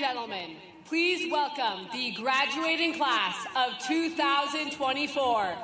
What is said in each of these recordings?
gentlemen, please welcome the graduating class of 2024.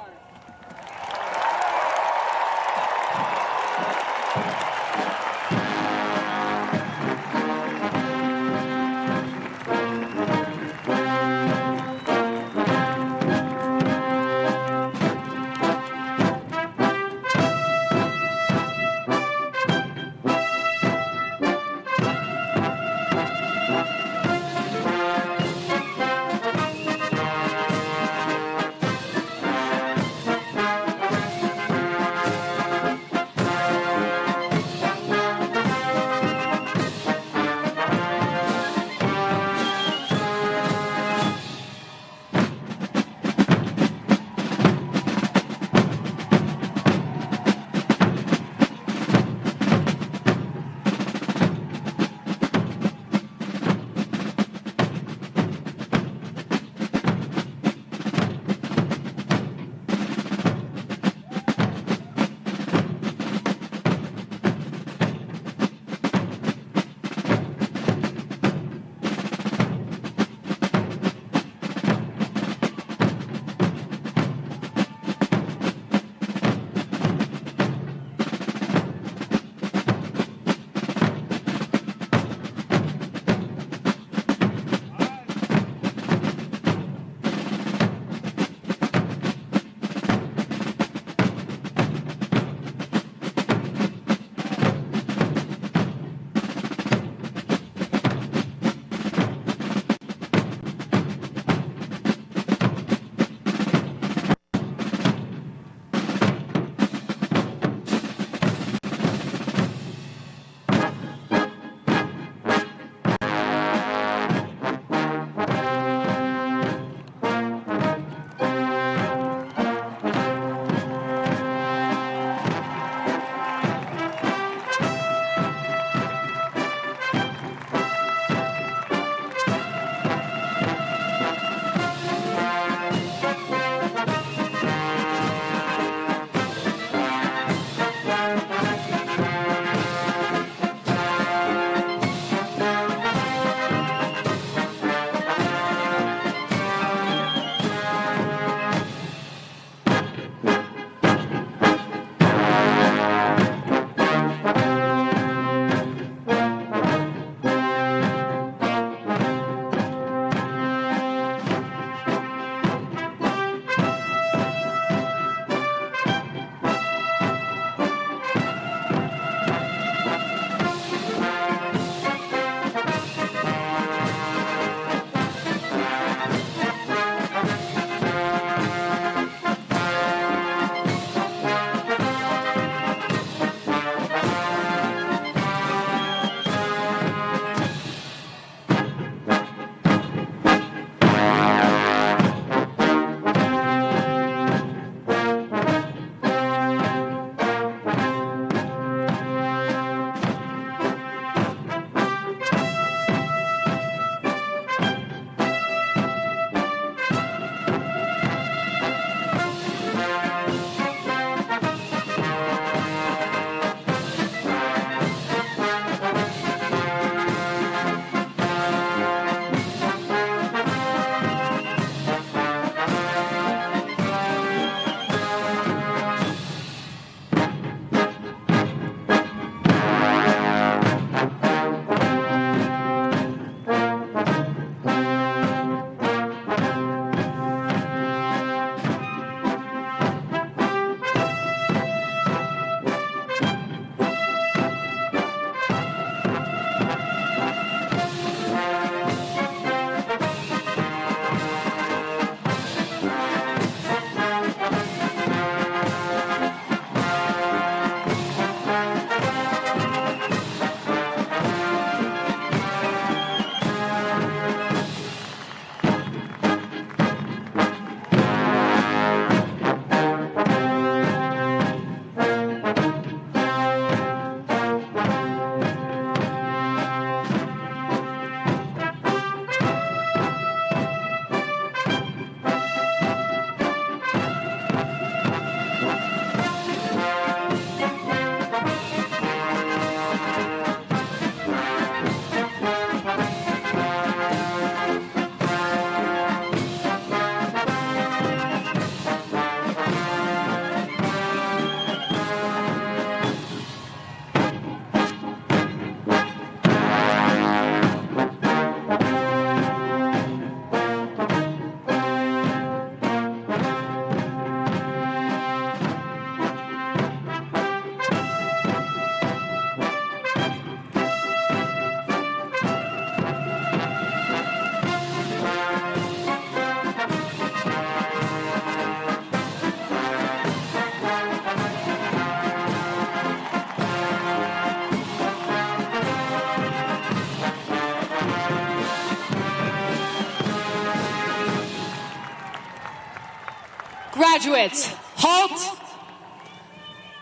Graduates, halt.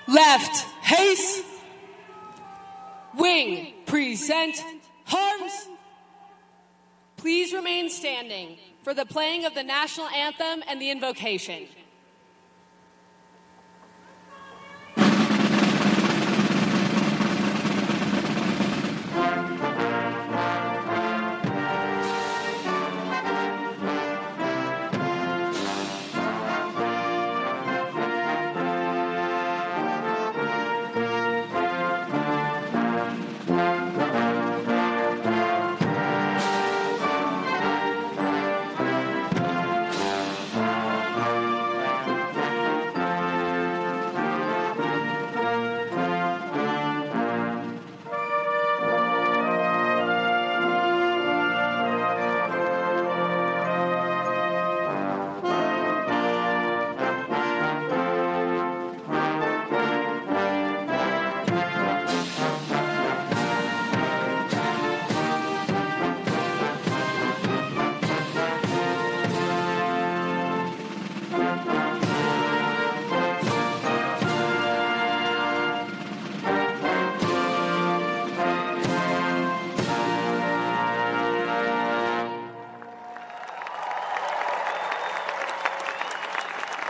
Left, haste. Wing, present, arms. Please remain standing for the playing of the national anthem and the invocation.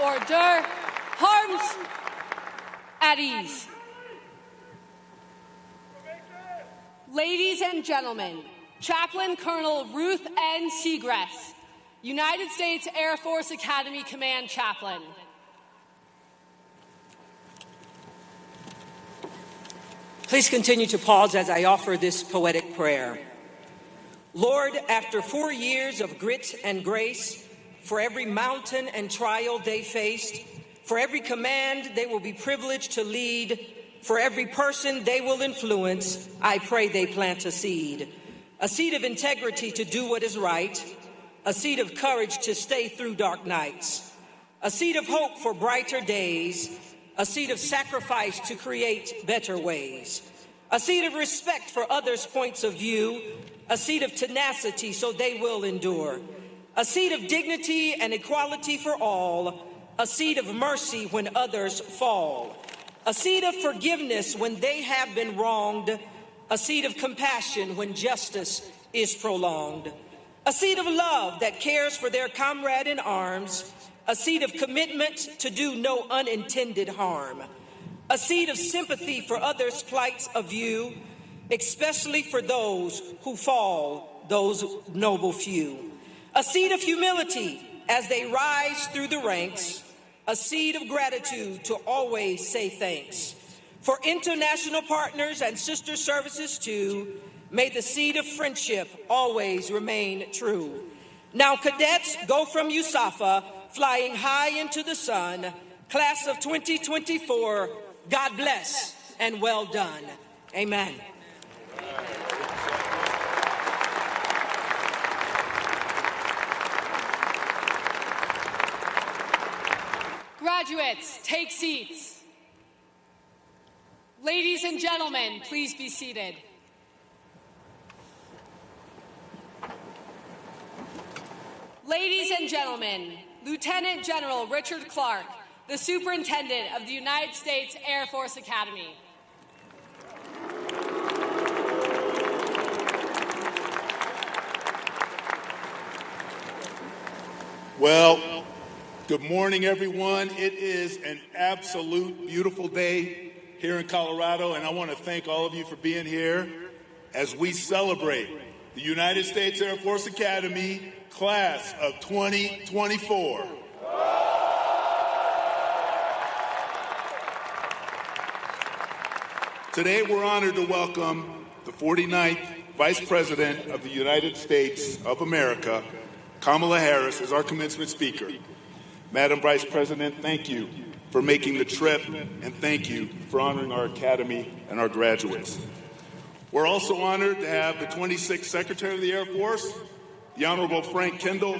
Order, arms, at ease. Ladies and gentlemen, Chaplain Colonel Ruth N. Seagrass, United States Air Force Academy Command Chaplain. Please continue to pause as I offer this poetic prayer. Lord, after 4 years of grit and grace, for every mountain and trial they faced, for every command they will be privileged to lead, for every person they will influence, I pray they plant a seed of integrity to do what is right, a seed of courage to stay through dark nights, a seed of hope for brighter days, a seed of sacrifice to create better ways, a seed of respect for others' points of view, a seed of tenacity so they will endure, a seed of dignity and equality for all, a seed of mercy when others fall, a seed of forgiveness when they have been wronged, a seed of compassion when justice is prolonged, a seed of love that cares for their comrade in arms, a seed of commitment to do no unintended harm, a seed of sympathy for others' plights of view, especially for those who fall, those noble few. A seed of humility as they rise through the ranks, a seed of gratitude to always say thanks. For international partners and sister services too, may the seed of friendship always remain true. Now cadets go from USAFA, flying high into the sun. Class of 2024, God bless and well done. Amen. Graduates, take seats. Ladies and gentlemen, please be seated. Ladies and gentlemen, Lieutenant General Richard Clark, the Superintendent of the United States Air Force Academy. Well, good morning, everyone. It is an absolute beautiful day here in Colorado, and I want to thank all of you for being here as we celebrate the United States Air Force Academy Class of 2024. Today, we're honored to welcome the 49th Vice President of the United States of America, Kamala Harris, as our commencement speaker. Madam Vice President, thank you for making the trip, and thank you for honoring our Academy and our graduates. We're also honored to have the 26th Secretary of the Air Force, the Honorable Frank Kendall,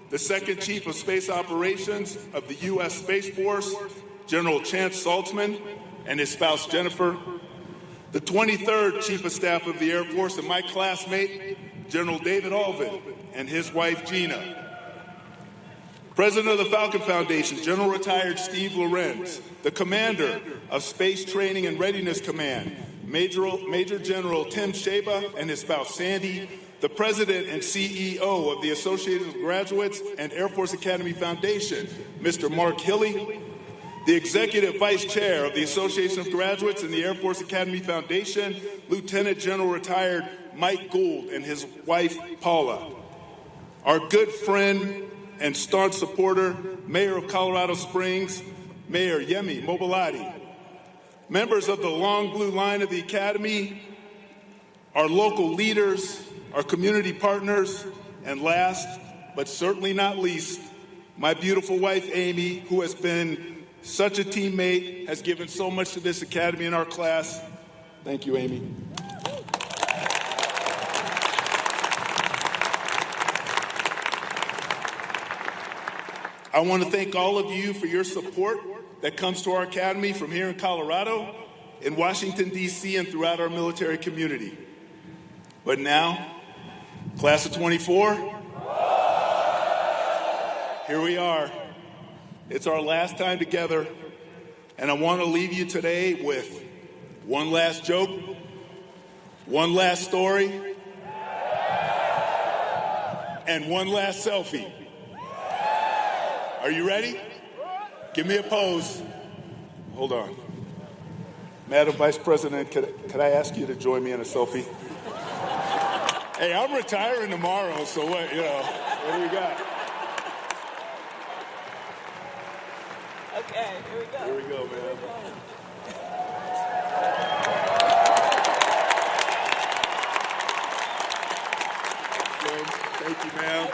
the Second Chief of Space Operations of the U.S. Space Force, General Chance Saltzman, and his spouse Jennifer, the 23rd Chief of Staff of the Air Force and my classmate, General David Alvin, and his wife Gina, President of the Falcon Foundation, General Retired Steve Lorenz, the Commander of Space Training and Readiness Command, Major General Tim Sheba and his spouse Sandy, the President and CEO of the Association of Graduates and Air Force Academy Foundation, Mr. Mark Hilly, the Executive Vice Chair of the Association of Graduates and the Air Force Academy Foundation, Lieutenant General Retired Mike Gould and his wife Paula, our good friend and staunch supporter, Mayor of Colorado Springs, Mayor Yemi Mobilati, members of the long blue line of the Academy, our local leaders, our community partners, and last, but certainly not least, my beautiful wife, Amy, who has been such a teammate, has given so much to this Academy and our class. Thank you, Amy. I want to thank all of you for your support that comes to our Academy from here in Colorado, in Washington, D.C., and throughout our military community. But now, class of 24, here we are. It's our last time together, and I want to leave you today with one last joke, one last story, and one last selfie. Are you ready? Give me a pose. Hold on. Madam Vice President, could I ask you to join me in a selfie? Hey, I'm retiring tomorrow, so what do we got? Okay, here we go. Here we go, man. Thank you, ma'am.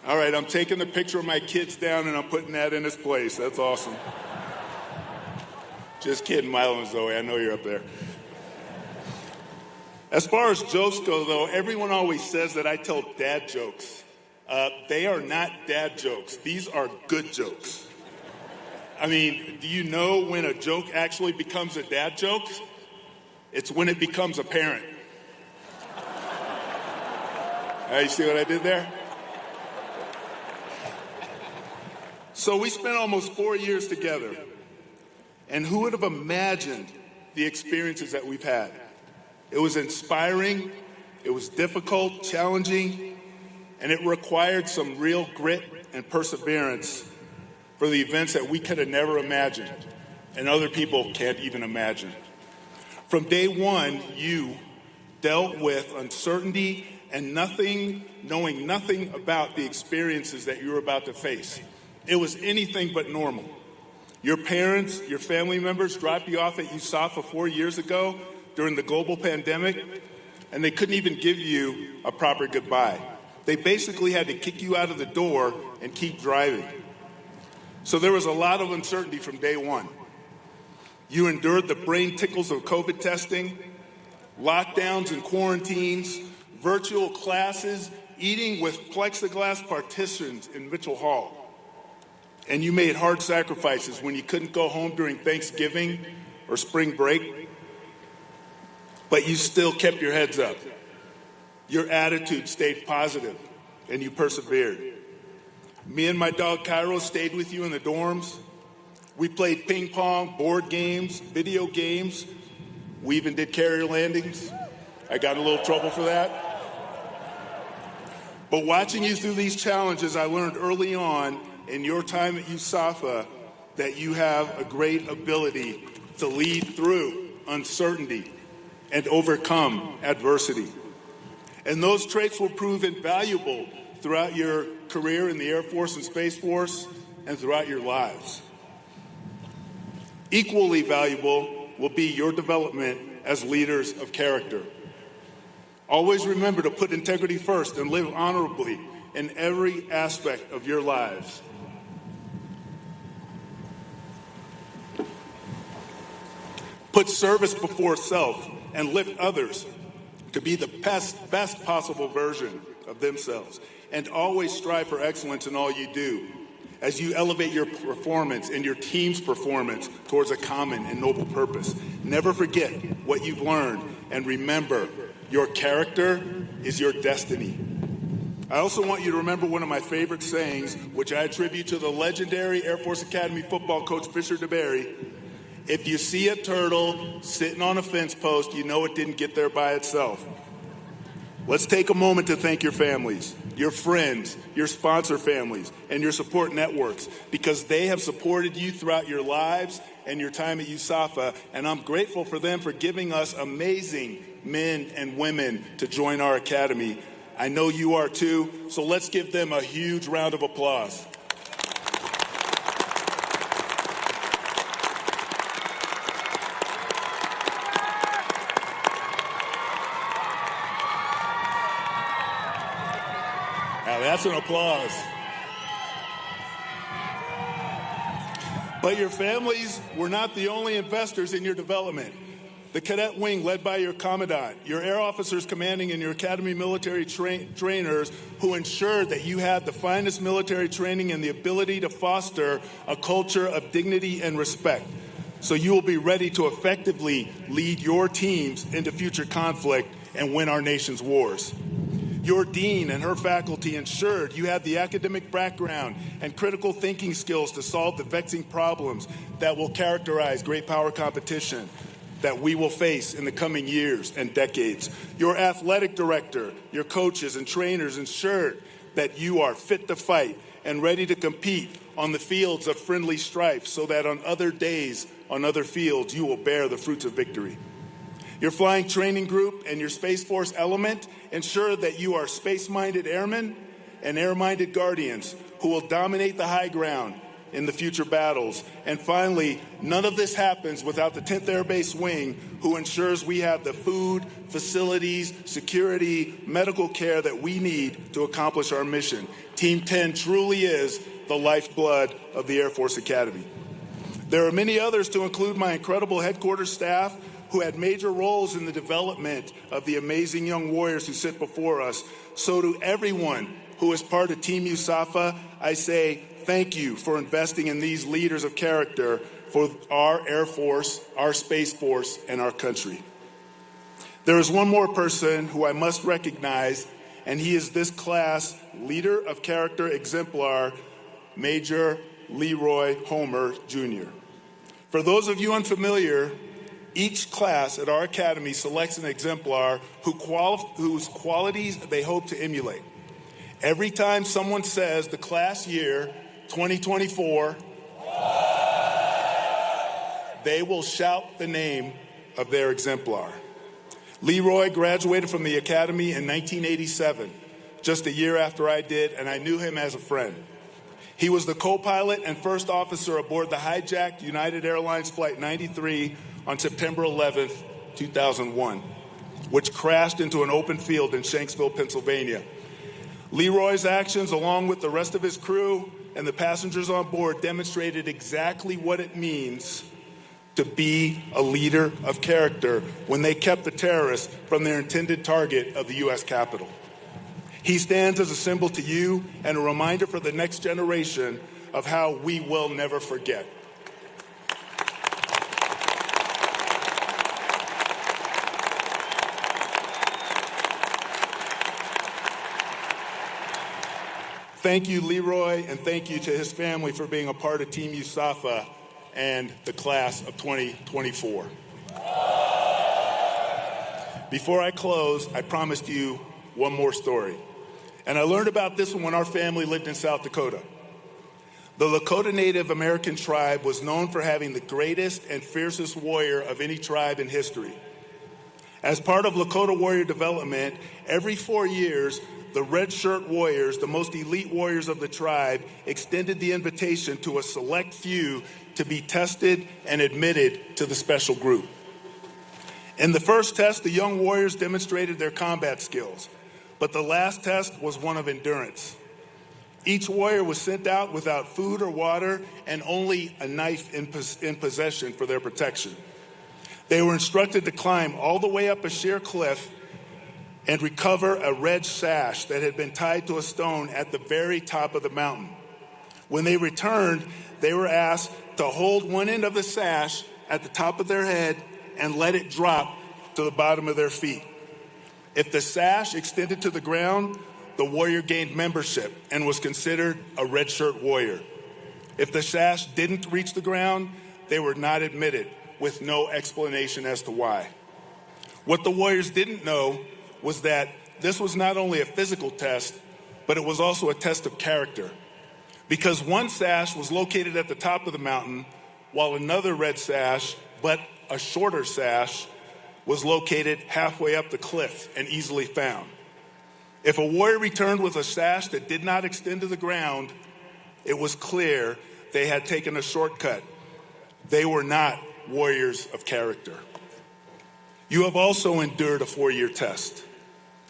All right, I'm taking the picture of my kids down and I'm putting that in its place. That's awesome. Just kidding, Milo and Zoe. I know you're up there. As far as jokes go, though, everyone always says that I tell dad jokes. They are not dad jokes. These are good jokes. I mean, do you know when a joke actually becomes a dad joke? It's when it becomes apparent. You see what I did there? So we spent almost 4 years together. And who would have imagined the experiences that we've had? It was inspiring, it was difficult, challenging, and it required some real grit and perseverance for the events that we could have never imagined, and other people can't even imagine. From day one, you dealt with uncertainty and knowing nothing about the experiences that you were about to face. It was anything but normal. Your parents, your family members dropped you off at USAFA 4 years ago during the global pandemic, and they couldn't even give you a proper goodbye. They basically had to kick you out of the door and keep driving. So there was a lot of uncertainty from day one. You endured the brain tickles of COVID testing, lockdowns and quarantines, virtual classes, eating with plexiglass partitions in Mitchell Hall. And you made hard sacrifices when you couldn't go home during Thanksgiving or spring break. But you still kept your heads up. Your attitude stayed positive, and you persevered. Me and my dog Cairo stayed with you in the dorms. We played ping pong, board games, video games. We even did carrier landings. I got in a little trouble for that. But watching you through these challenges, I learned early on in your time at USAFA that you have a great ability to lead through uncertainty and overcome adversity. And those traits will prove invaluable throughout your career in the Air Force and Space Force and throughout your lives. Equally valuable will be your development as leaders of character. Always remember to put integrity first and live honorably in every aspect of your lives. Put service before self and lift others to be the best possible version of themselves. And always strive for excellence in all you do as you elevate your performance and your team's performance towards a common and noble purpose. Never forget what you've learned, and remember, your character is your destiny. I also want you to remember one of my favorite sayings, which I attribute to the legendary Air Force Academy football coach Fisher DeBerry. If you see a turtle sitting on a fence post, you know it didn't get there by itself. Let's take a moment to thank your families, your friends, your sponsor families, and your support networks, because they have supported you throughout your lives and your time at USAFA, and I'm grateful for them for giving us amazing men and women to join our academy. I know you are too, so let's give them a huge round of applause. Now that's an applause. But your families were not the only investors in your development. The cadet wing led by your commandant, your air officers commanding, and your academy military trainers who ensured that you had the finest military training and the ability to foster a culture of dignity and respect, so you will be ready to effectively lead your teams into future conflict and win our nation's wars. Your dean and her faculty ensured you had the academic background and critical thinking skills to solve the vexing problems that will characterize great power competition that we will face in the coming years and decades. Your athletic director, your coaches and trainers ensured that you are fit to fight and ready to compete on the fields of friendly strife, so that on other days, on other fields, you will bear the fruits of victory. Your flying training group and your Space Force element ensure that you are space-minded airmen and air-minded guardians who will dominate the high ground in the future battles. And finally, none of this happens without the 10th Air Base Wing, who ensures we have the food, facilities, security, medical care that we need to accomplish our mission. Team 10 truly is the lifeblood of the Air Force Academy. There are many others, to include my incredible headquarters staff, who had major roles in the development of the amazing young warriors who sit before us. So to everyone who is part of Team USAFA, I say thank you for investing in these leaders of character for our Air Force, our Space Force, and our country. There is one more person who I must recognize, and he is this class leader of character exemplar, Major Leroy Homer, Jr. For those of you unfamiliar, each class at our academy selects an exemplar whose qualities they hope to emulate. Every time someone says the class year 2024, they will shout the name of their exemplar. Leroy graduated from the academy in 1987, just a year after I did, and I knew him as a friend. He was the co-pilot and first officer aboard the hijacked United Airlines Flight 93 on September 11th, 2001, which crashed into an open field in Shanksville, Pennsylvania. Leroy's actions, along with the rest of his crew and the passengers on board, demonstrated exactly what it means to be a leader of character when they kept the terrorists from their intended target of the U.S. Capitol. He stands as a symbol to you and a reminder for the next generation of how we will never forget. Thank you, Leroy, and thank you to his family for being a part of Team USAFA and the class of 2024. Before I close, I promised you one more story. And I learned about this one when our family lived in South Dakota. The Lakota Native American tribe was known for having the greatest and fiercest warrior of any tribe in history. As part of Lakota warrior development, every 4 years, the Red Shirt Warriors, the most elite warriors of the tribe, extended the invitation to a select few to be tested and admitted to the special group. In the first test, the young warriors demonstrated their combat skills, but the last test was one of endurance. Each warrior was sent out without food or water and only a knife in possession for their protection. They were instructed to climb all the way up a sheer cliff and recover a red sash that had been tied to a stone at the very top of the mountain. When they returned, they were asked to hold one end of the sash at the top of their head and let it drop to the bottom of their feet. If the sash extended to the ground, the warrior gained membership and was considered a red shirt warrior. If the sash didn't reach the ground, they were not admitted, with no explanation as to why. What the warriors didn't know was that this was not only a physical test, but it was also a test of character. Because one sash was located at the top of the mountain, while another red sash, but a shorter sash, was located halfway up the cliff and easily found. If a warrior returned with a sash that did not extend to the ground, it was clear they had taken a shortcut. They were not warriors of character. You have also endured a 4-year test.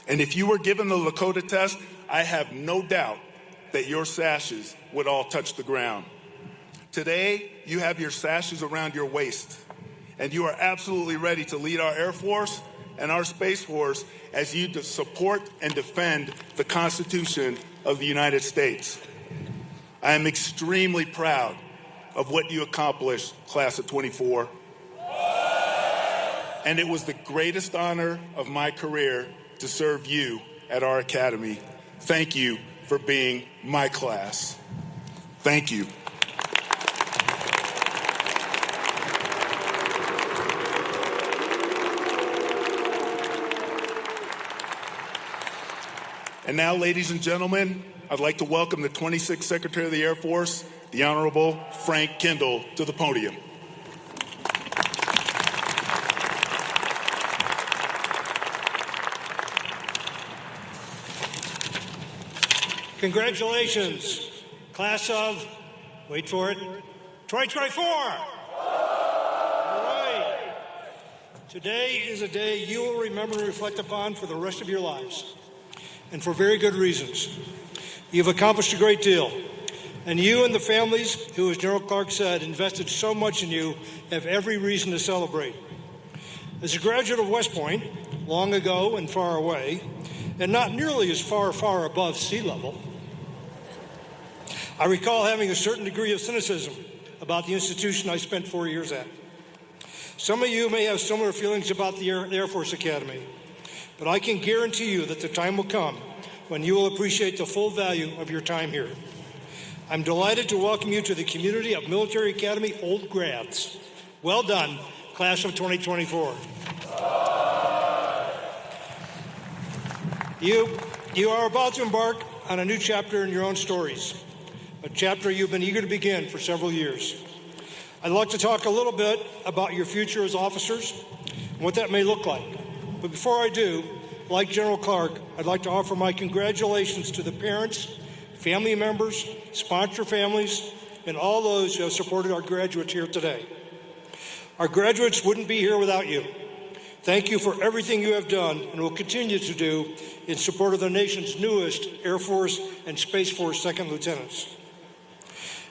And if you were given the Lakota test, I have no doubt that your sashes would all touch the ground. Today, you have your sashes around your waist, and you are absolutely ready to lead our Air Force and our Space Force as you support and defend the Constitution of the United States. I am extremely proud of what you accomplished, class of 24. And it was the greatest honor of my career to serve you at our academy. Thank you for being my class. Thank you. And now, ladies and gentlemen, I'd like to welcome the 26th Secretary of the Air Force, the Honorable Frank Kendall, to the podium. Congratulations, class of, wait for it, 2024. All right. Today is a day you will remember and reflect upon for the rest of your lives, and for very good reasons. You've accomplished a great deal, and you and the families who, as General Clark said, invested so much in you have every reason to celebrate. As a graduate of West Point, long ago and far away, and not nearly as far above sea level, I recall having a certain degree of cynicism about the institution I spent 4 years at. Some of you may have similar feelings about the Air Force Academy, but I can guarantee you that the time will come when you will appreciate the full value of your time here. I'm delighted to welcome you to the community of Military Academy old grads. Well done, class of 2024. You are about to embark on a new chapter in your own stories, a chapter you've been eager to begin for several years. I'd like to talk a little bit about your future as officers and what that may look like. But before I do, like General Clark, I'd like to offer my congratulations to the parents, family members, sponsor families, and all those who have supported our graduates here today. Our graduates wouldn't be here without you. Thank you for everything you have done and will continue to do in support of the nation's newest Air Force and Space Force second lieutenants.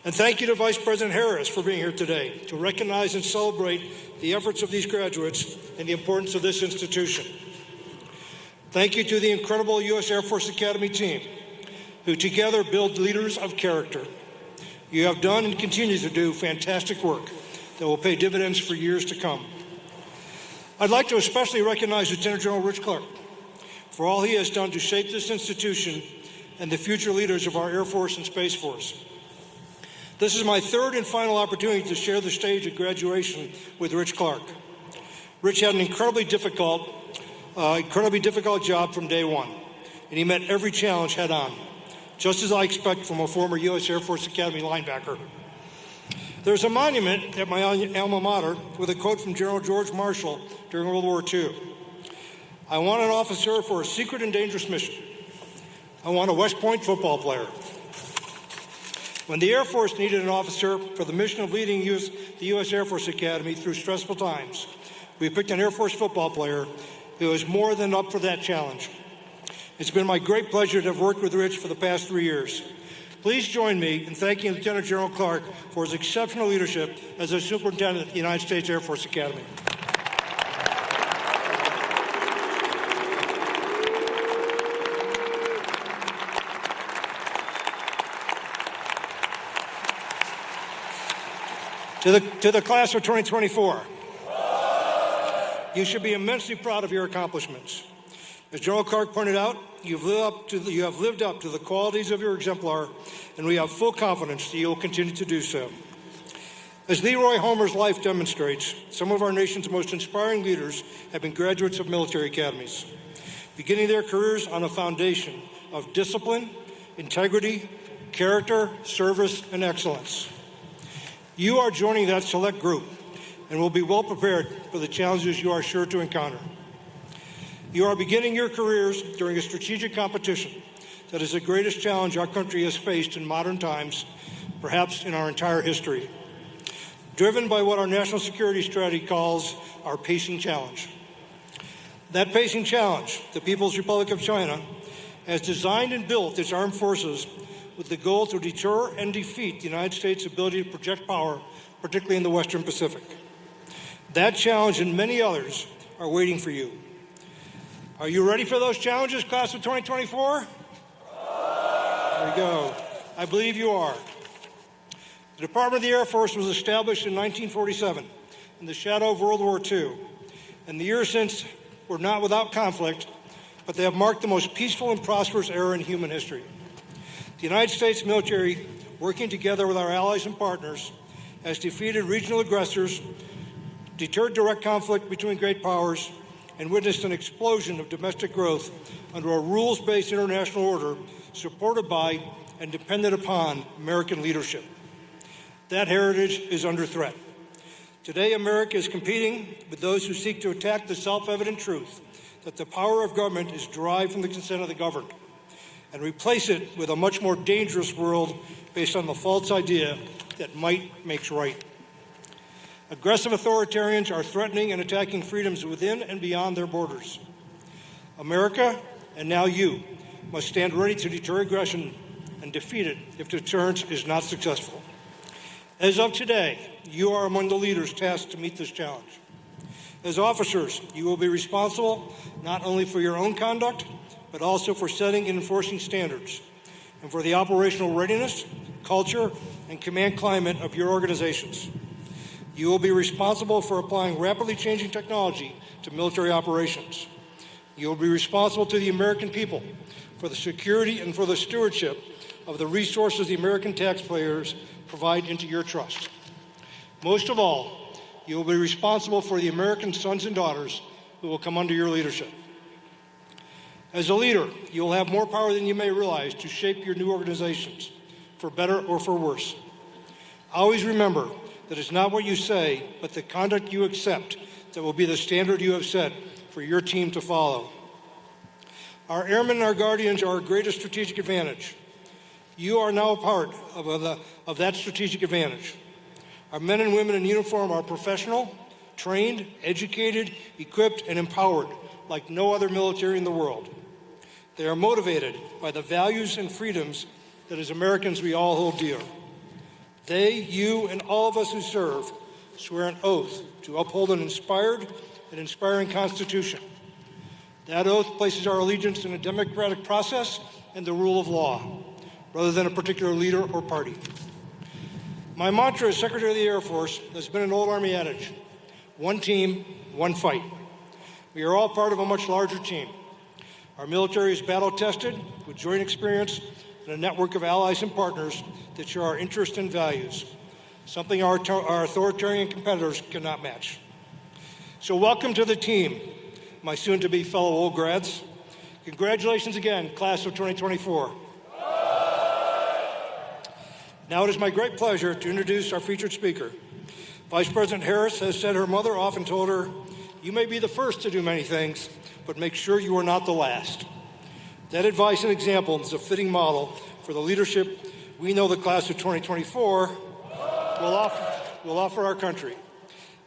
And thank you to Vice President Harris for being here today to recognize and celebrate the efforts of these graduates and the importance of this institution. Thank you to the incredible U.S. Air Force Academy team, who together build leaders of character. You have done and continue to do fantastic work that will pay dividends for years to come. I'd like to especially recognize Lieutenant General Rich Clark for all he has done to shape this institution and the future leaders of our Air Force and Space Force. This is my third and final opportunity to share the stage at graduation with Rich Clark. Rich had an incredibly difficult job from day one, and he met every challenge head on, just as I expect from a former U.S. Air Force Academy linebacker. There's a monument at my alma mater with a quote from General George Marshall during World War II. I want an officer for a secret and dangerous mission. I want a West Point football player. When the Air Force needed an officer for the mission of leading the U.S. Air Force Academy through stressful times, we picked an Air Force football player who is more than up for that challenge. It's been my great pleasure to have worked with Rich for the past 3 years. Please join me in thanking Lieutenant General Clark for his exceptional leadership as a Superintendent of the United States Air Force Academy. To the class of 2024, you should be immensely proud of your accomplishments. As General Clark pointed out, you have lived up to the qualities of your exemplar, and we have full confidence that you will continue to do so. As Leroy Homer's life demonstrates, some of our nation's most inspiring leaders have been graduates of military academies, beginning their careers on a foundation of discipline, integrity, character, service, and excellence. You are joining that select group and will be well prepared for the challenges you are sure to encounter. You are beginning your careers during a strategic competition that is the greatest challenge our country has faced in modern times, perhaps in our entire history, driven by what our national security strategy calls our pacing challenge. That pacing challenge, the People's Republic of China, has designed and built its armed forces with the goal to deter and defeat the United States' ability to project power, particularly in the Western Pacific. That challenge and many others are waiting for you. Are you ready for those challenges, class of 2024? There you go. I believe you are. The Department of the Air Force was established in 1947 in the shadow of World War II, and the years since were not without conflict, but they have marked the most peaceful and prosperous era in human history. The United States military, working together with our allies and partners, has defeated regional aggressors, deterred direct conflict between great powers, and witnessed an explosion of domestic growth under a rules-based international order supported by and dependent upon American leadership. That heritage is under threat. Today, America is competing with those who seek to attack the self-evident truth that the power of government is derived from the consent of the governed, and replace it with a much more dangerous world based on the false idea that might makes right. Aggressive authoritarians are threatening and attacking freedoms within and beyond their borders. America, and now you, must stand ready to deter aggression and defeat it if deterrence is not successful. As of today, you are among the leaders tasked to meet this challenge. As officers, you will be responsible not only for your own conduct, but also for setting and enforcing standards, and for the operational readiness, culture, and command climate of your organizations. You will be responsible for applying rapidly changing technology to military operations. You will be responsible to the American people for the security and for the stewardship of the resources the American taxpayers provide into your trust. Most of all, you will be responsible for the American sons and daughters who will come under your leadership. As a leader, you will have more power than you may realize to shape your new organizations, for better or for worse. Always remember that it's not what you say, but the conduct you accept that will be the standard you have set for your team to follow. Our airmen and our guardians are our greatest strategic advantage. You are now a part of that strategic advantage. Our men and women in uniform are professional, trained, educated, equipped, and empowered like no other military in the world. They are motivated by the values and freedoms that as Americans we all hold dear. They, you, and all of us who serve swear an oath to uphold an inspired and inspiring Constitution. That oath places our allegiance in a democratic process and the rule of law, rather than a particular leader or party. My mantra as Secretary of the Air Force has been an old Army adage: one team, one fight. We are all part of a much larger team. Our military is battle-tested with joint experience and a network of allies and partners that share our interests and values, something our authoritarian competitors cannot match. So welcome to the team, my soon-to-be fellow old grads. Congratulations again, class of 2024. Now it is my great pleasure to introduce our featured speaker. Vice President Harris has said her mother often told her, "You may be the first to do many things, but make sure you are not the last." That advice and example is a fitting model for the leadership we know the class of 2024 will offer our country.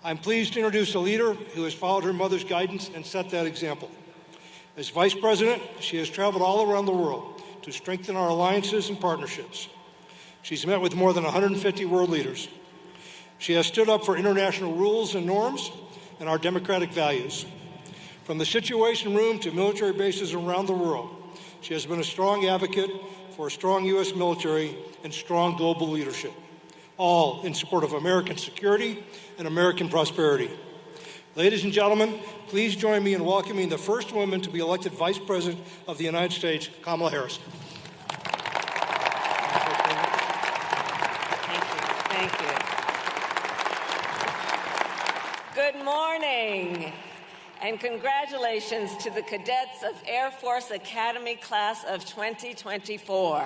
I'm pleased to introduce a leader who has followed her mother's guidance and set that example. As Vice President, she has traveled all around the world to strengthen our alliances and partnerships. She's met with more than 150 world leaders. She has stood up for international rules and norms and our democratic values. From the Situation Room to military bases around the world, she has been a strong advocate for a strong U.S. military and strong global leadership, all in support of American security and American prosperity. Ladies and gentlemen, please join me in welcoming the first woman to be elected Vice President of the United States, Kamala Harris. Thank you. Good morning, and congratulations to the cadets of Air Force Academy Class of 2024.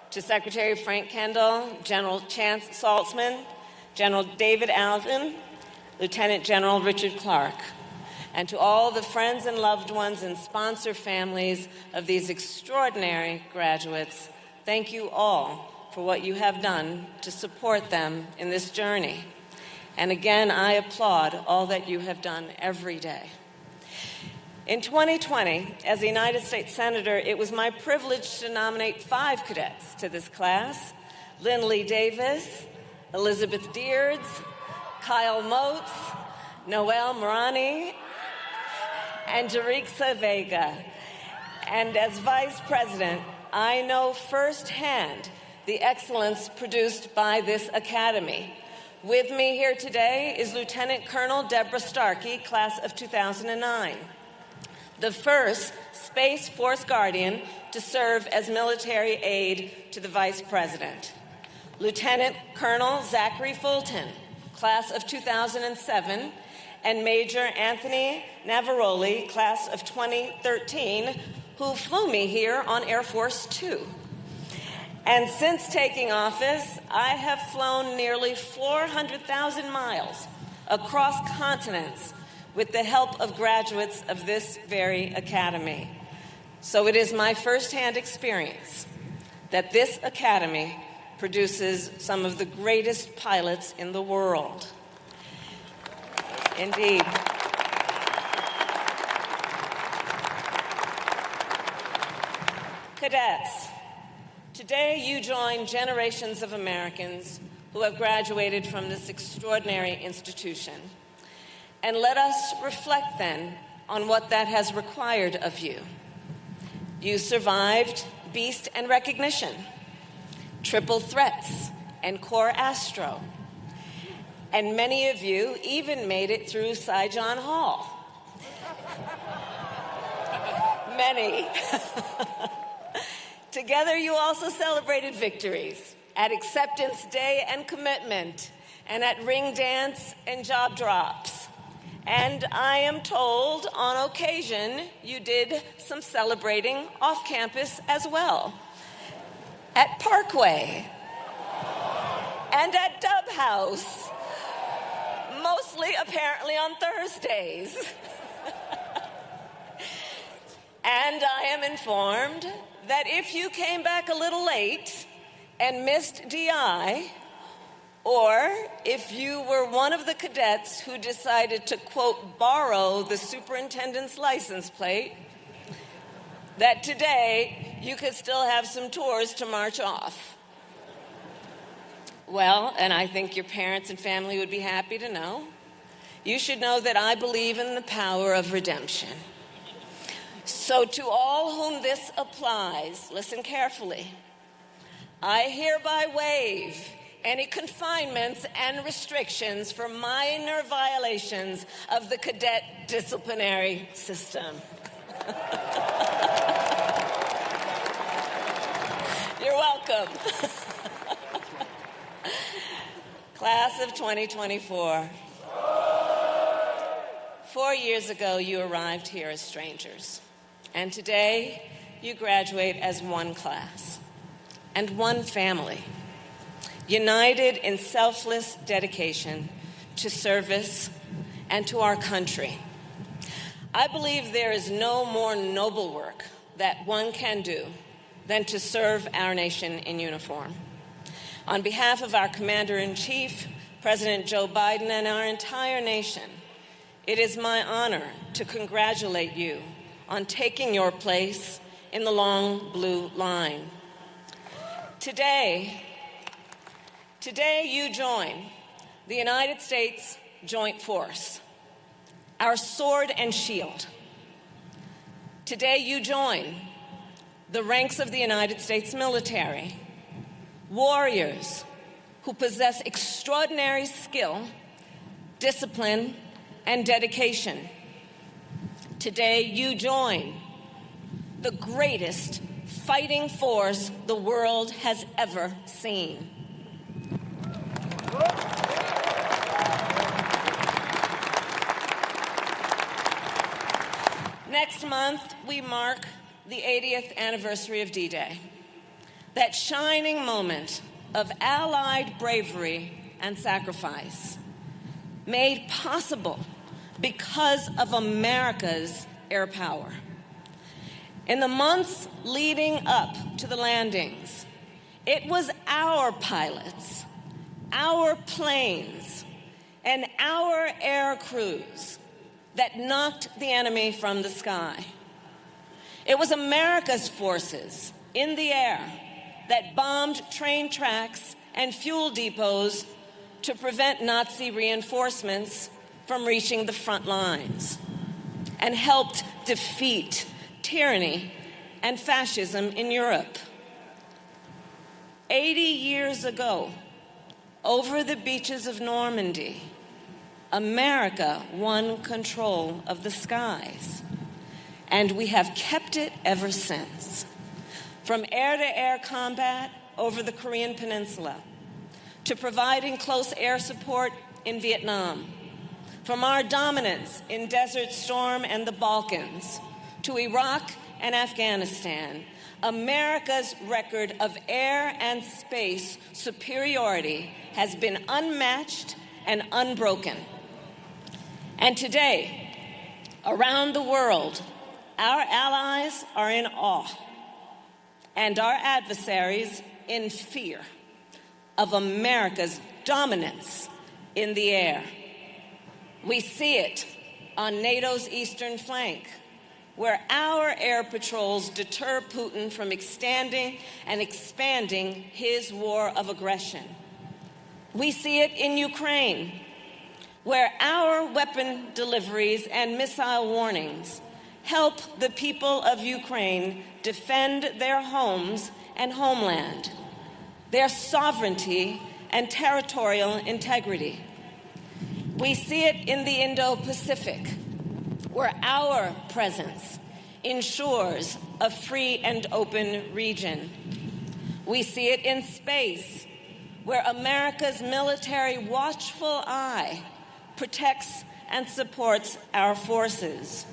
To Secretary Frank Kendall, General Chance Saltzman, General David Alvin, Lieutenant General Richard Clark, and to all the friends and loved ones and sponsor families of these extraordinary graduates, thank you all for what you have done to support them in this journey. And again, I applaud all that you have done every day. In 2020, as a United States Senator, it was my privilege to nominate 5 cadets to this class: Lindley Davis, Elizabeth Deards, Kyle Motes, Noel Marani, and Jarixa Vega. And as Vice President, I know firsthand the excellence produced by this academy. With me here today is Lieutenant Colonel Deborah Starkey, class of 2009, the first Space Force Guardian to serve as military aide to the Vice President. Lieutenant Colonel Zachary Fulton, class of 2007, and Major Anthony Navaroli, class of 2013, who flew me here on Air Force Two. And since taking office, I have flown nearly 400,000 miles across continents with the help of graduates of this very academy. So it is my firsthand experience that this academy produces some of the greatest pilots in the world. Indeed. Cadets, today you join generations of Americans who have graduated from this extraordinary institution. And let us reflect then on what that has required of you. You survived Beast and Recognition, Triple Threats, and Core Astro. And many of you even made it through Saigon Hall. Many. Together, you also celebrated victories at Acceptance Day and Commitment, and at Ring Dance and Job Drops. And I am told, on occasion, you did some celebrating off campus as well. At Parkway, and at Dub House, mostly apparently on Thursdays. And I am informed that if you came back a little late and missed DI, or if you were one of the cadets who decided to, quote, borrow the superintendent's license plate, that today you could still have some tours to march off. Well, and I think your parents and family would be happy to know, you should know that I believe in the power of redemption. So to all whom this applies, listen carefully. I hereby waive any confinements and restrictions for minor violations of the cadet disciplinary system. You're welcome. Class of 2024. 4 years ago, you arrived here as strangers. And today, you graduate as one class and one family, united in selfless dedication to service and to our country. I believe there is no more noble work that one can do than to serve our nation in uniform. On behalf of our Commander-in-Chief, President Joe Biden, and our entire nation, it is my honor to congratulate you on taking your place in the long blue line. Today you join the United States Joint Force, our sword and shield. Today you join the ranks of the United States military, warriors who possess extraordinary skill, discipline, and dedication. Today, you join the greatest fighting force the world has ever seen. Next month, we mark the 80th anniversary of D-Day, that shining moment of Allied bravery and sacrifice, made possible because of America's air power. In the months leading up to the landings, it was our pilots, our planes, and our air crews that knocked the enemy from the sky. It was America's forces in the air that bombed train tracks and fuel depots to prevent Nazi reinforcements from reaching the front lines, and helped defeat tyranny and fascism in Europe. 80 years ago, over the beaches of Normandy, America won control of the skies, and we have kept it ever since. From air-to-air combat over the Korean Peninsula, to providing close air support in Vietnam, from our dominance in Desert Storm and the Balkans, to Iraq and Afghanistan, America's record of air and space superiority has been unmatched and unbroken. And today, around the world, our allies are in awe, and our adversaries in fear of America's dominance in the air. We see it on NATO's eastern flank, where our air patrols deter Putin from extending and expanding his war of aggression. We see it in Ukraine, where our weapon deliveries and missile warnings help the people of Ukraine defend their homes and homeland, their sovereignty and territorial integrity. We see it in the Indo-Pacific, where our presence ensures a free and open region. We see it in space, where America's military watchful eye protects and supports our forces.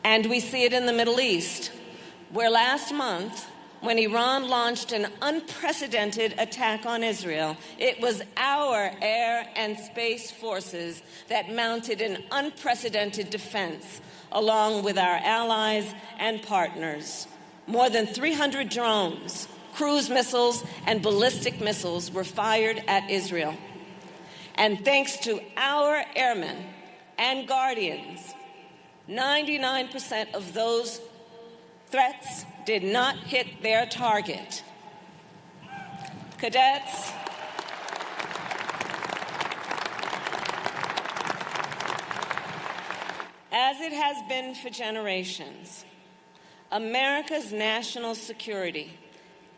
And we see it in the Middle East, where last month, when Iran launched an unprecedented attack on Israel, it was our air and space forces that mounted an unprecedented defense, along with our allies and partners. More than 300 drones, cruise missiles, and ballistic missiles were fired at Israel. And thanks to our airmen and guardians, 99% of those threats did not hit their target. Cadets, as it has been for generations, America's national security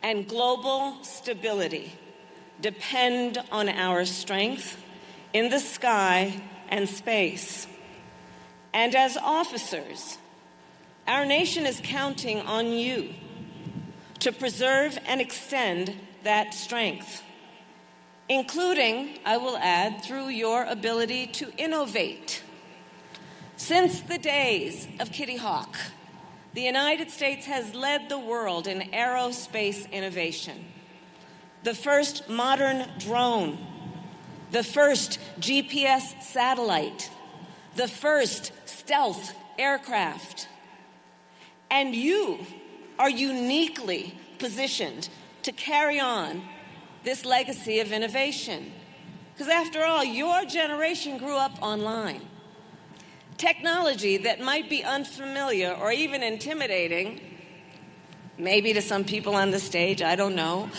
and global stability depend on our strength in the sky and space. And as officers, our nation is counting on you to preserve and extend that strength, including, I will add, through your ability to innovate. Since the days of Kitty Hawk, the United States has led the world in aerospace innovation. The first modern drone, the first GPS satellite, the first stealth aircraft. And you are uniquely positioned to carry on this legacy of innovation. Because after all, your generation grew up online. Technology that might be unfamiliar or even intimidating, maybe to some people on the stage, I don't know,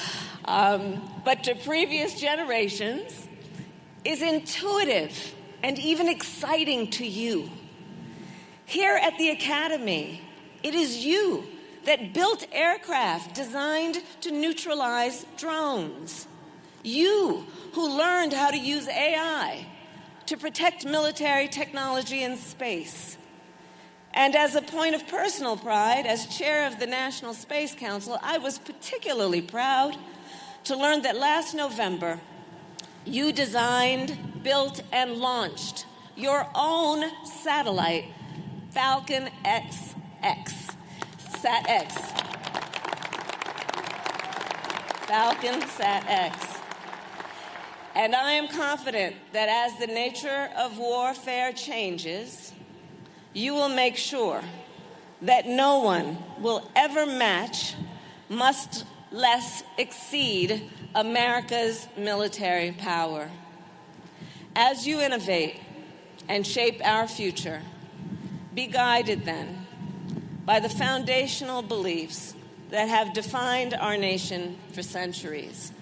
but to previous generations, is intuitive and even exciting to you. Here at the Academy, it is you that built aircraft designed to neutralize drones. You who learned how to use AI to protect military technology in space. And as a point of personal pride, as chair of the National Space Council, I was particularly proud to learn that last November, you designed, built, and launched your own satellite, Falcon XX, SAT-X. Falcon SAT-X. And I am confident that as the nature of warfare changes, you will make sure that no one will ever match, much less exceed, America's military power. As you innovate and shape our future, be guided then by the foundational beliefs that have defined our nation for centuries.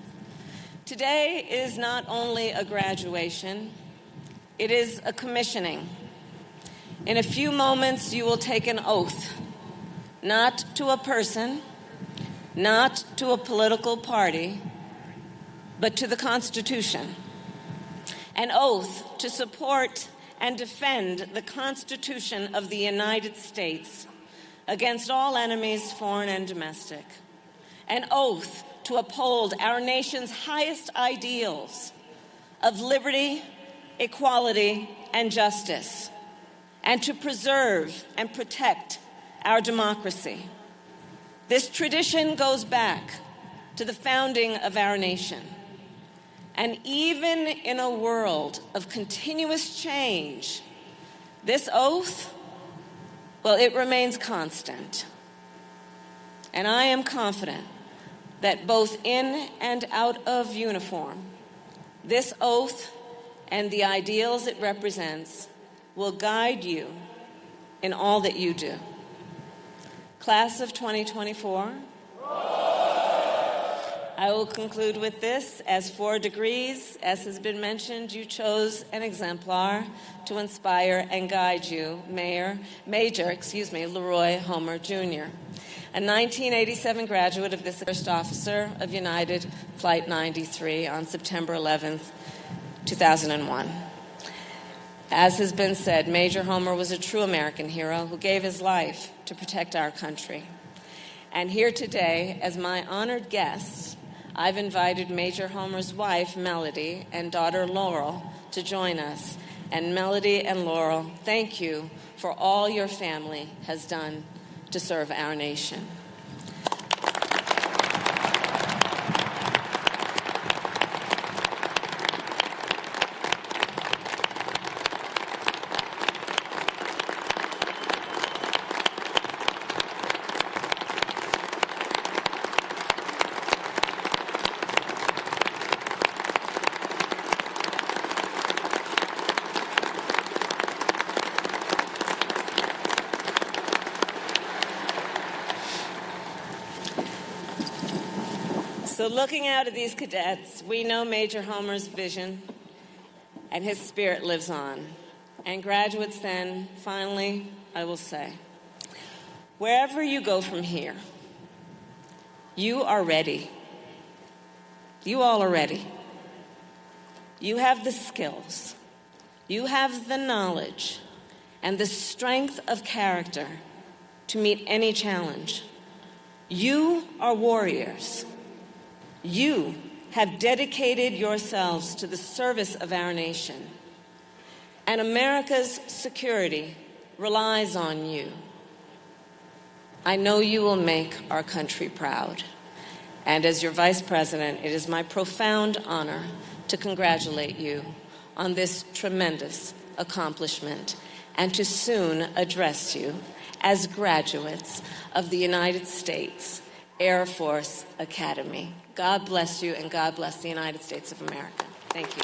Today is not only a graduation, it is a commissioning. In a few moments, you will take an oath, not to a person, not to a political party, but to the Constitution. An oath to support and defend the Constitution of the United States against all enemies, foreign and domestic. An oath to uphold our nation's highest ideals of liberty, equality, and justice, and to preserve and protect our democracy. This tradition goes back to the founding of our nation. And even in a world of continuous change, this oath, well, it remains constant. And I am confident that both in and out of uniform, this oath and the ideals it represents will guide you in all that you do. Class of 2024, I will conclude with this. As 4 degrees, as has been mentioned, you chose an exemplar to inspire and guide you, Major Leroy Homer, Jr., a 1987 graduate of this first officer of United Flight 93 on September 11th, 2001. As has been said, Major Homer was a true American hero who gave his life to protect our country. And here today, as my honored guests, I've invited Major Homer's wife, Melody, and daughter, Laurel, to join us. And Melody and Laurel, thank you for all your family has done to serve our nation. So looking out at these cadets, we know Major Homer's vision and his spirit lives on. And graduates then, finally, I will say, wherever you go from here, you are ready. You all are ready. You have the skills. You have the knowledge and the strength of character to meet any challenge. You are warriors. You have dedicated yourselves to the service of our nation, and America's security relies on you. I know you will make our country proud, and as your Vice President, it is my profound honor to congratulate you on this tremendous accomplishment and to soon address you as graduates of the United States Air Force Academy. God bless you, and God bless the United States of America. Thank you.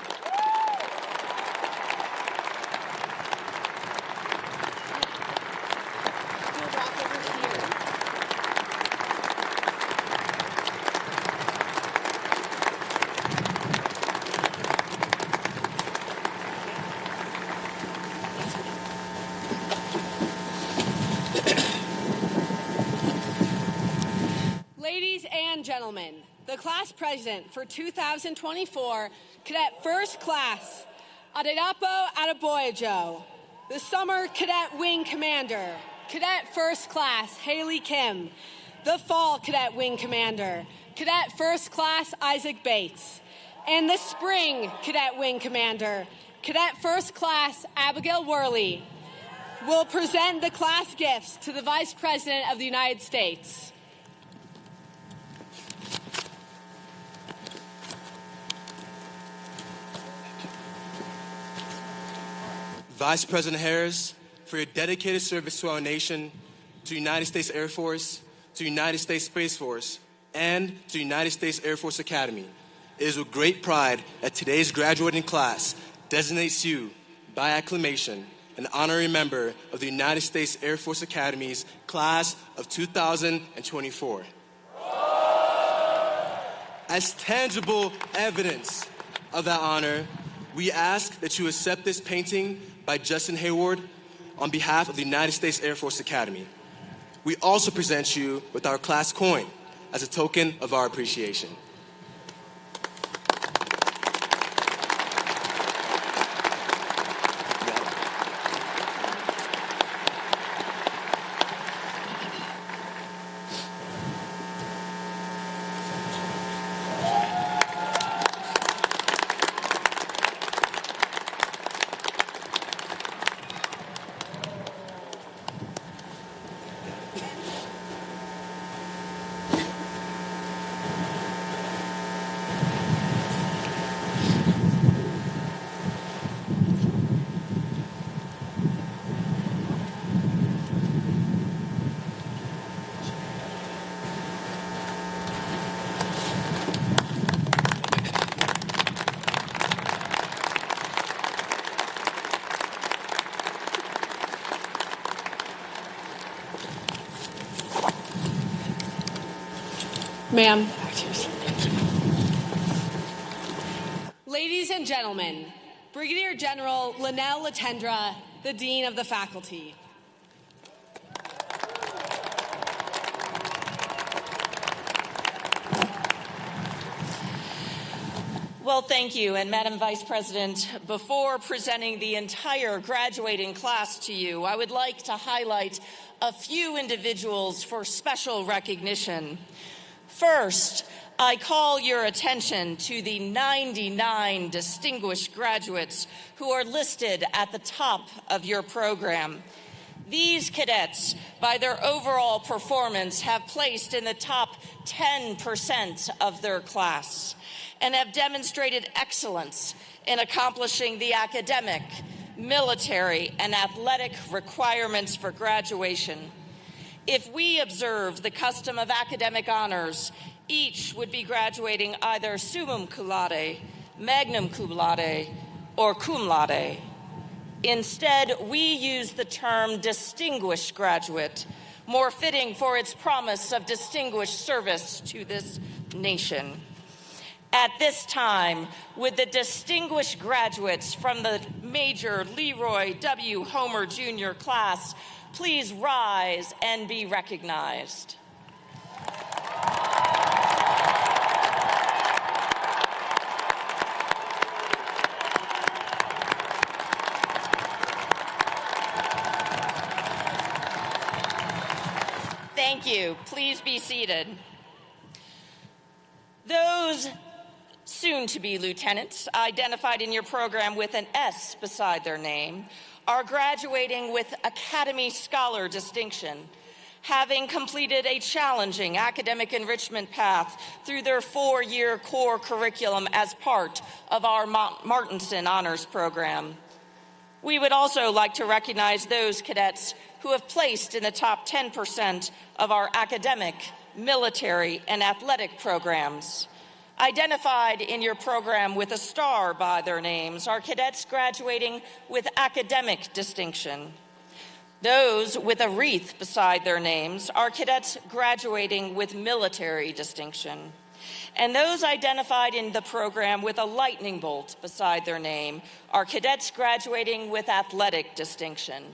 Ladies and gentlemen, the class president for 2024, Cadet First Class Adedapo Adeboyejo. The Summer Cadet Wing Commander, Cadet First Class Haley Kim. The Fall Cadet Wing Commander, Cadet First Class Isaac Bates. And the Spring Cadet Wing Commander, Cadet First Class Abigail Worley, will present the class gifts to the Vice President of the United States. Vice President Harris, for your dedicated service to our nation, to the United States Air Force, to the United States Space Force, and to the United States Air Force Academy. It is with great pride that today's graduating class designates you, by acclamation, an honorary member of the United States Air Force Academy's class of 2024. As tangible evidence of that honor, we ask that you accept this painting by Justin Hayward on behalf of the United States Air Force Academy. We also present you with our class coin as a token of our appreciation. Ma'am. Ladies and gentlemen, Brigadier General Linnell Latendra, the Dean of the Faculty. Well, thank you. And Madam Vice President, before presenting the entire graduating class to you, I would like to highlight a few individuals for special recognition. First, I call your attention to the 99 distinguished graduates who are listed at the top of your program. These cadets, by their overall performance, have placed in the top 10% of their class and have demonstrated excellence in accomplishing the academic, military, and athletic requirements for graduation. If we observed the custom of academic honors, each would be graduating either summa cum laude, magna cum laude, or cum laude. Instead, we use the term distinguished graduate, more fitting for its promise of distinguished service to this nation. At this time, would the distinguished graduates from the Major Leroy W. Homer Jr. class please rise and be recognized. Thank you. Please be seated. Those soon-to-be lieutenants, identified in your program with an S beside their name, are graduating with Academy Scholar distinction, having completed a challenging academic enrichment path through their 4-year core curriculum as part of our Martinson Honors Program. We would also like to recognize those cadets who have placed in the top 10% of our academic, military, and athletic programs. Identified in your program with a star by their names are cadets graduating with academic distinction. Those with a wreath beside their names are cadets graduating with military distinction. And those identified in the program with a lightning bolt beside their name are cadets graduating with athletic distinction.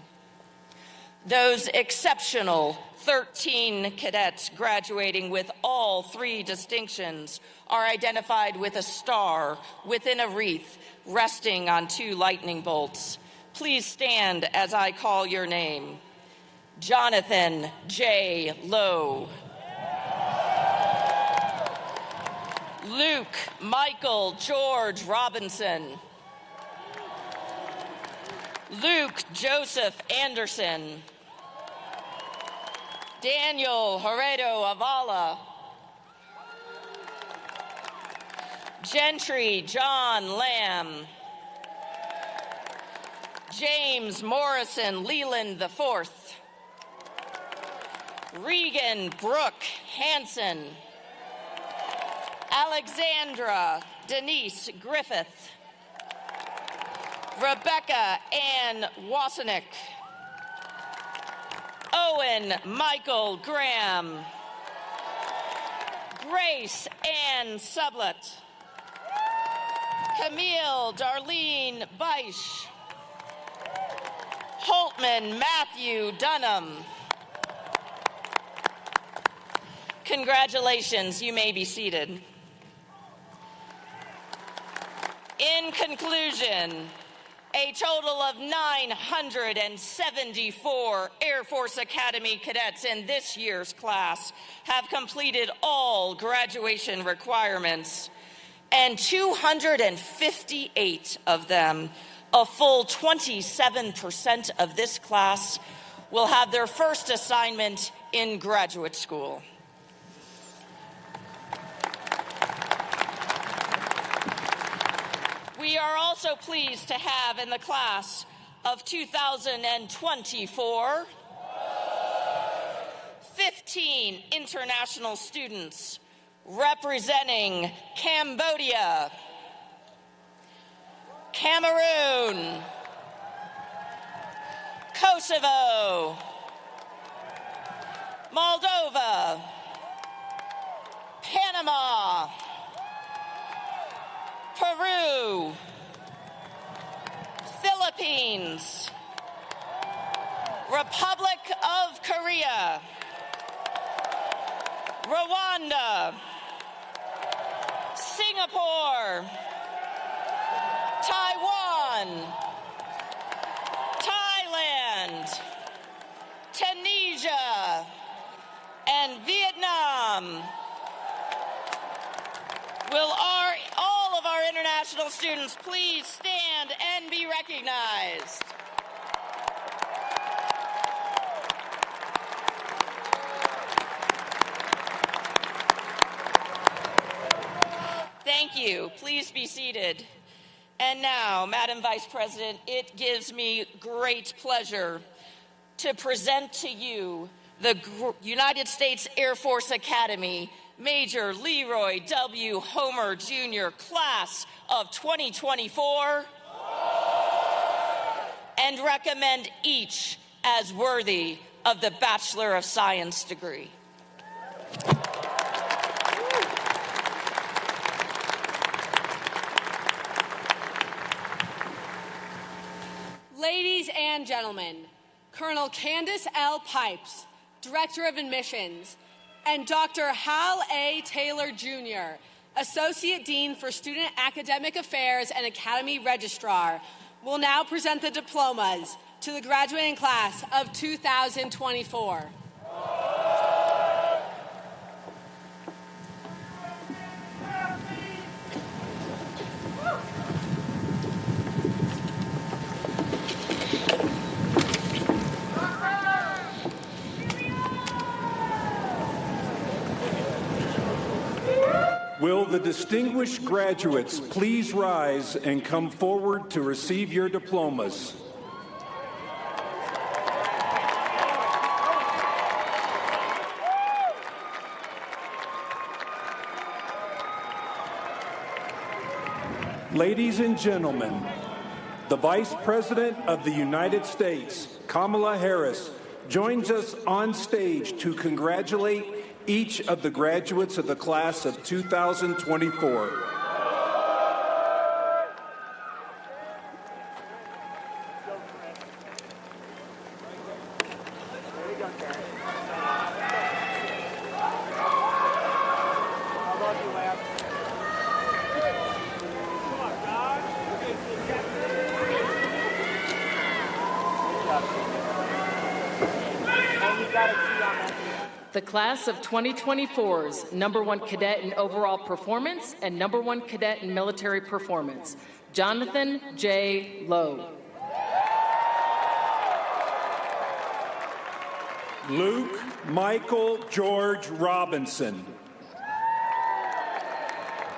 Those exceptional 13 cadets graduating with all 3 distinctions are identified with a star within a wreath resting on 2 lightning bolts. Please stand as I call your name. Jonathan J. Lowe. Luke Michael George Robinson. Luke Joseph Anderson. Daniel Heredo Avala. Gentry John Lamb. James Morrison Leland IV. Regan Brooke Hansen. Alexandra Denise Griffith. Rebecca Ann Wasenick. Owen Michael Graham. Grace Ann Sublett. Camille Darlene Beisch. Holtman Matthew Dunham. Congratulations, you may be seated. In conclusion, a total of 974 Air Force Academy cadets in this year's class have completed all graduation requirements, and 258 of them, a full 27% of this class, will have their first assignment in graduate school. We are also pleased to have in the class of 2024 15 international students representing Cambodia, Cameroon, Kosovo, Moldova, Panama, Peru, Philippines, Republic of Korea, Rwanda, Singapore, Taiwan, Thailand, Tunisia, and Vietnam. Will all of our international students please stand and be recognized? Thank you. Please be seated. And now, Madam Vice President, it gives me great pleasure to present to you the United States Air Force Academy Major Leroy W. Homer, Jr., class of 2024, and recommend each as worthy of the Bachelor of Science degree. Ladies and gentlemen, Colonel Candace L. Pipes, Director of Admissions, and Dr. Hal A. Taylor, Jr., Associate Dean for Student Academic Affairs and Academy Registrar, will now present the diplomas to the graduating class of 2024. Will the distinguished graduates please rise and come forward to receive your diplomas? Ladies and gentlemen, the Vice President of the United States, Kamala Harris, joins us on stage to congratulate each of the graduates of the class of 2024. The class of 2024's #1 cadet in overall performance and #1 cadet in military performance, Jonathan J. Lowe. Luke Michael George Robinson.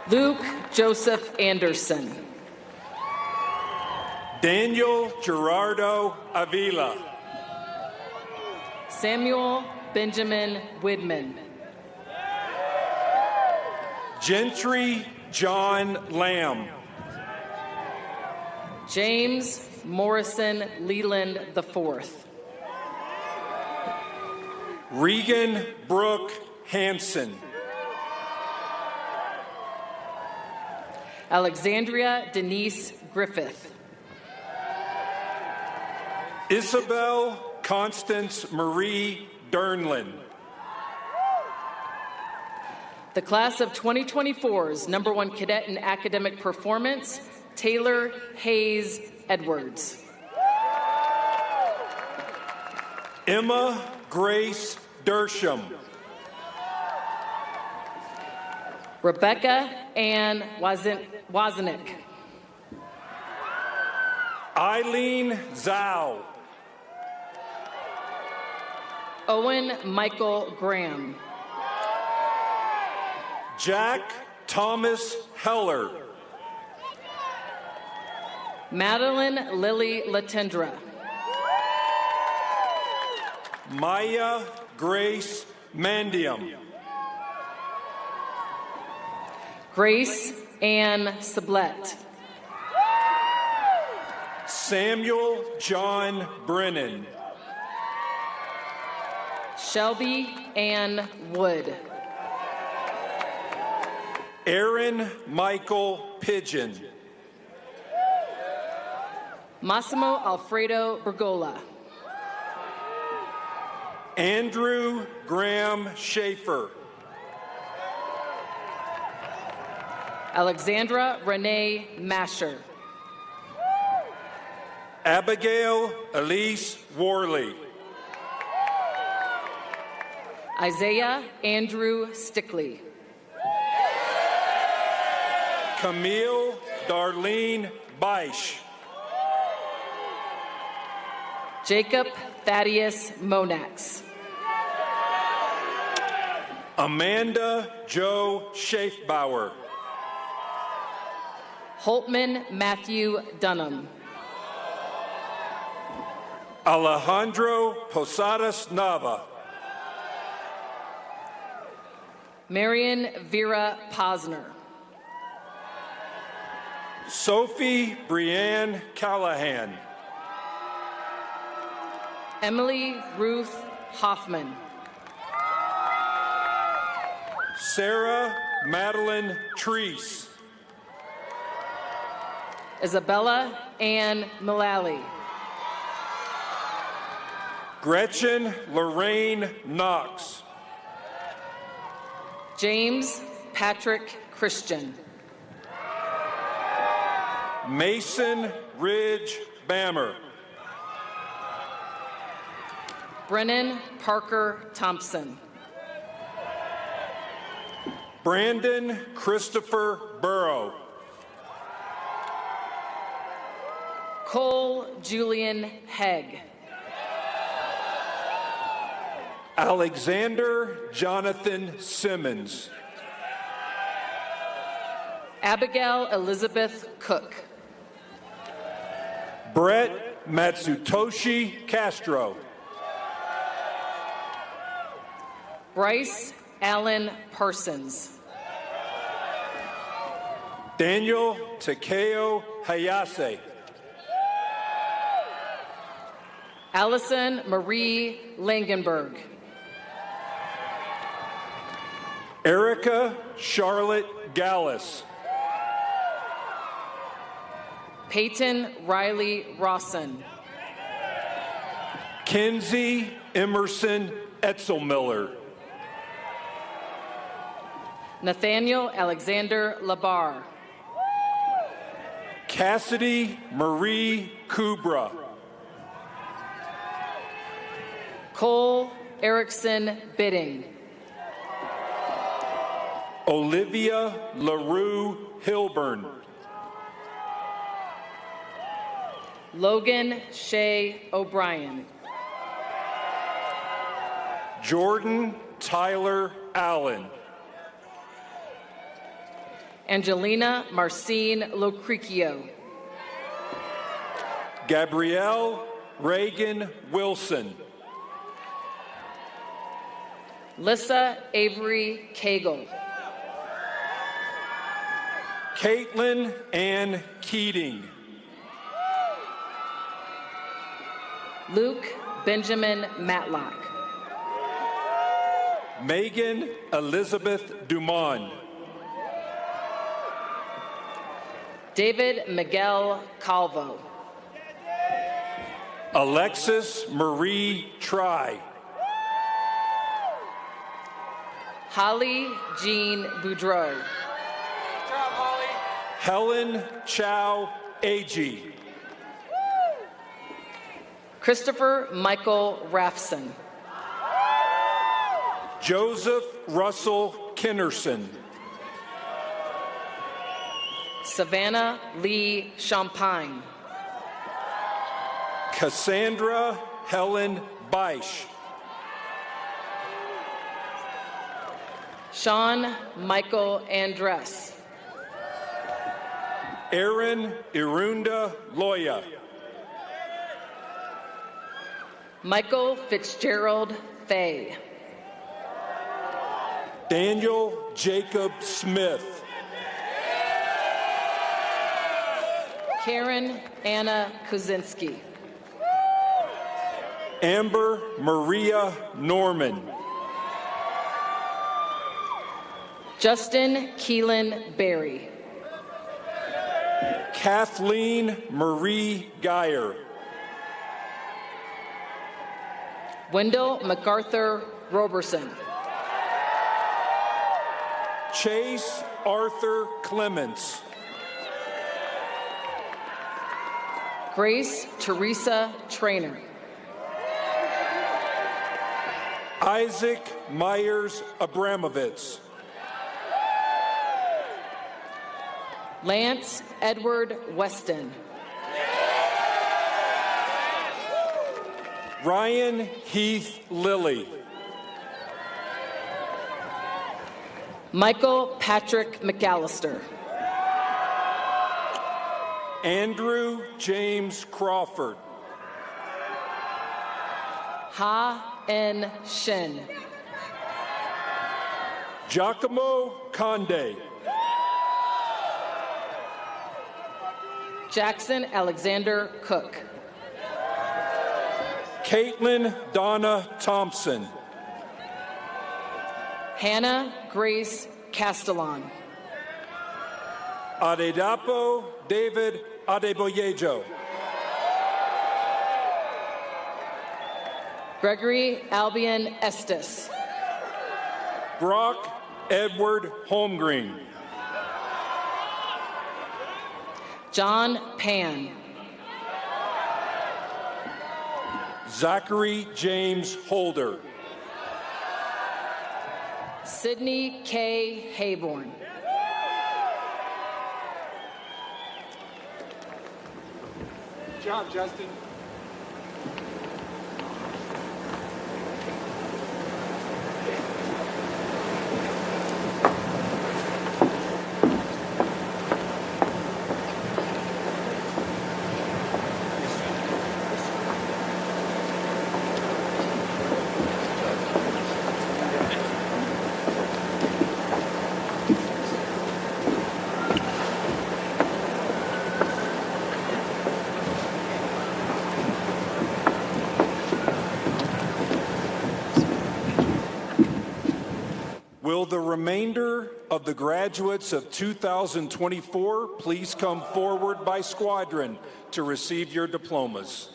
Luke Joseph Anderson. Daniel Gerardo Avila. Samuel Benjamin Widman. Gentry John Lamb. James Morrison Leland IV. Regan Brooke Hansen. Alexandria Denise Griffith. Isabel Constance Marie Dernlin. The class of 2024's #1 cadet in academic performance, Taylor Hayes Edwards. Emma Grace Dersham. Rebecca Ann Wozniak. Eileen Zhao. Owen Michael Graham. Jack Thomas Heller. Madeline Lily Latendra. Maya Grace Mandium. Grace Ann Sublette. Samuel John Brennan. Shelby Ann Wood. Aaron Michael Pigeon. Massimo Alfredo Bergola. Andrew Graham Schaefer. Alexandra Renee Masher. Abigail Elise Worley. Isaiah Andrew Stickley. Camille Darlene Beisch. Jacob Thaddeus Monax. Amanda Jo Schaefbauer. Holtman Matthew Dunham. Alejandro Posadas Nava. Marion Vera Posner. Sophie Brianne Callahan. Emily Ruth Hoffman. Sarah Madeline Treese. Isabella Ann Mullally. Gretchen Lorraine Knox. James Patrick Christian. Mason Ridge Bammer. Brennan Parker Thompson. Brandon Christopher Burrow. Cole Julian Hegg. Alexander Jonathan Simmons. Abigail Elizabeth Cook. Brett Matsutoshi Castro. Bryce Allen Parsons. Daniel Takeo Hayase. Allison Marie Langenberg. Erica Charlotte Gallus. Peyton Riley Rawson. Kenzie Emerson Etzelmiller. Nathaniel Alexander Labar. Cassidy Marie Kubra. Cole Erickson Bidding. Olivia LaRue Hilburn. Logan Shea O'Brien. Jordan Tyler Allen. Angelina Marcine Locricchio. Gabrielle Reagan Wilson. Lissa Avery Cagle. Caitlin Ann Keating. Luke Benjamin Matlock. Megan Elizabeth Dumond. David Miguel Calvo. Alexis Marie Try. Holly Jean Boudreau. Helen Chow Agee. Christopher Michael Raffson. Joseph Russell Kinnerson. Savannah Lee Champagne. Cassandra Helen Beisch. Sean Michael Andress. Aaron Irunda Loya. Michael Fitzgerald Fay. Daniel Jacob Smith. Karen Anna Kuzinski. Amber Maria Norman. Justin Keelan Berry. Kathleen Marie Geyer. Wendell MacArthur Roberson. Chase Arthur Clements. Grace Teresa Trainer. Isaac Myers Abramovitz. Lance Edward Weston. Ryan Heath Lilly. Michael Patrick McAllister. Andrew James Crawford. Ha N Shen. Giacomo Conde. Jackson Alexander Cook. Caitlin Donna Thompson. Hannah Grace Castellan. Adedapo David Adeboyejo. Gregory Albion Estes. Brock Edward Holmgreen. John Pan. Zachary James Holder. Sydney K. Hayborn. Good job, Justin. Will the remainder of the graduates of 2024 please come forward by squadron to receive your diplomas?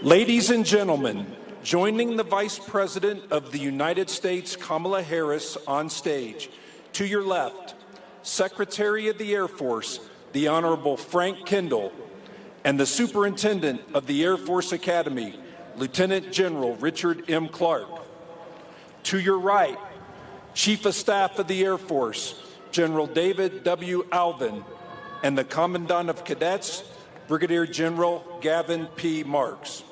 Ladies and gentlemen, joining the Vice President of the United States, Kamala Harris, on stage, to your left, Secretary of the Air Force, the Honorable Frank Kendall, and the Superintendent of the Air Force Academy, Lieutenant General Richard M. Clark. To your right, Chief of Staff of the Air Force, General David W. Alvin, and the Commandant of Cadets, Brigadier General Gavin P. Marks.